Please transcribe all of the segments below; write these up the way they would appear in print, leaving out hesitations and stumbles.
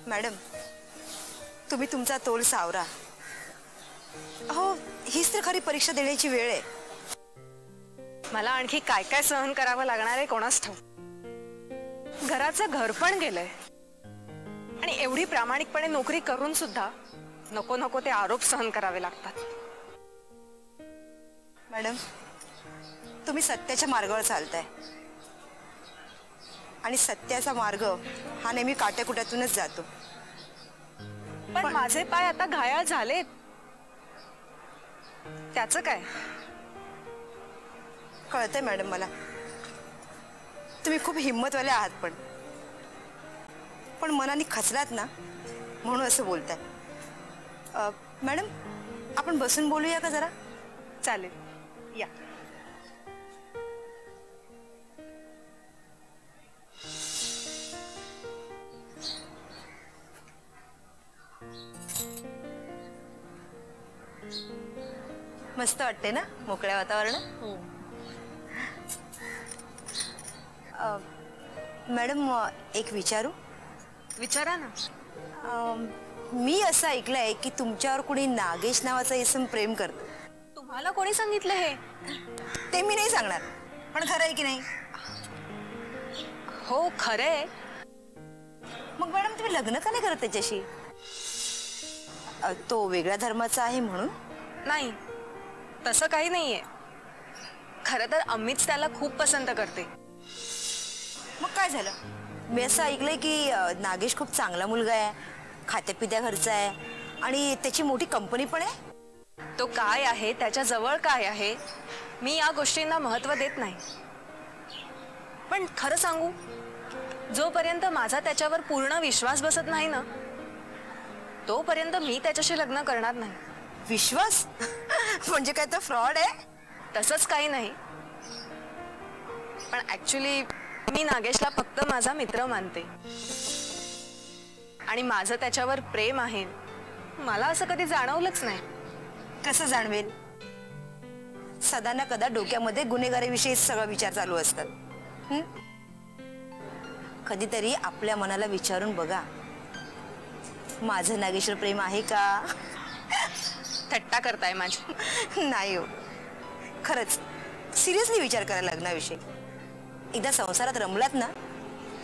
Madam, तुम्ही तुमचा तोल सावरा. हो, हीच तर खरी परीक्षा देण्याची वेळ आहे. मला आणखी काय काय सहन करावं लागणार आहे कोणास ठाऊक. घराचं घर पण गेलंय आणि एवढी प्रामाणिकपणे नोकरी करून सुद्धा नको नको ते आरोप सहन करावे लागतात. मॅडम, तुम्ही सत्याच्या मार्गावर चालताय आणि सत्याचा मार्ग हा नेहमी काट्याकुट्यातूनच जातो. पण माझे पाय आता घायाळ झालेत, त्याचं काय? कळतंय मॅडम मला, तुम्ही खूप हिम्मतवाले आहात, पण मनाने खचलात ना म्हणून असं बोलताय. मॅडम, आपण बसून बोलूया का जरा? चालेल, या. मस्त वाटते ना मोकळ्या वातावरणात? मॅडम, एक विचारू? विचारा ना. मी असं ऐकलंय की तुमच्यावर कुणी नागेश नावाचा इसम प्रेम करत. तुम्हाला कोणी सांगितलं हे? ते मी नाही सांगणार, पण खरं आहे की नाही? हो, खरंय. मग मॅडम, तुम्ही लग्न का नाही करत त्याच्याशी? तो वेगळ्या धर्माचा आहे म्हणून? नाही, तसं काही नाहीये. खरं तर अम्मीच त्याला खूप पसंत करते. मग काय झालं? मी असं ऐकलंय की नागेश खूप चांगला मुलगा आहे, खात्यापित्या घरचा आहे आणि त्याची मोठी कंपनी पण आहे. तो काय आहे, त्याच्या जवळ काय आहे, मी या गोष्टींना महत्त्व देत नाही. पण खरं सांगू, जोपर्यंत माझा त्याच्यावर पूर्ण विश्वास बसत नाही ना, तोपर्यंत मी त्याच्याशी लग्न करणार नाही. विश्वास? म्हणजे काय तो फ्रॉड आहे? तसंच काही नाही, पण ऍक्च्युली मी नागेशला फक्त माझा मित्र मानते आणि माझं त्याच्यावर प्रेम आहे मला असं कधी जाणवलंच नाही. कसं जाणवेल? सदा ना कदा डोक्यामध्ये गुन्हेगारीविषयी सगळं विचार चालू असतात. कधीतरी आपल्या मनाला विचारून बघा, माझं नागेशवर प्रेम आहे का? थट्टा करताय माझी? नाही हो, खरंच सिरियसली विचार करा लग्नाविषयी. एकदा संसारात रमलात ना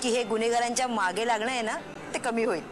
की हे गुन्हेगारांच्या मागे लागणं आहे ना, ते कमी होईल.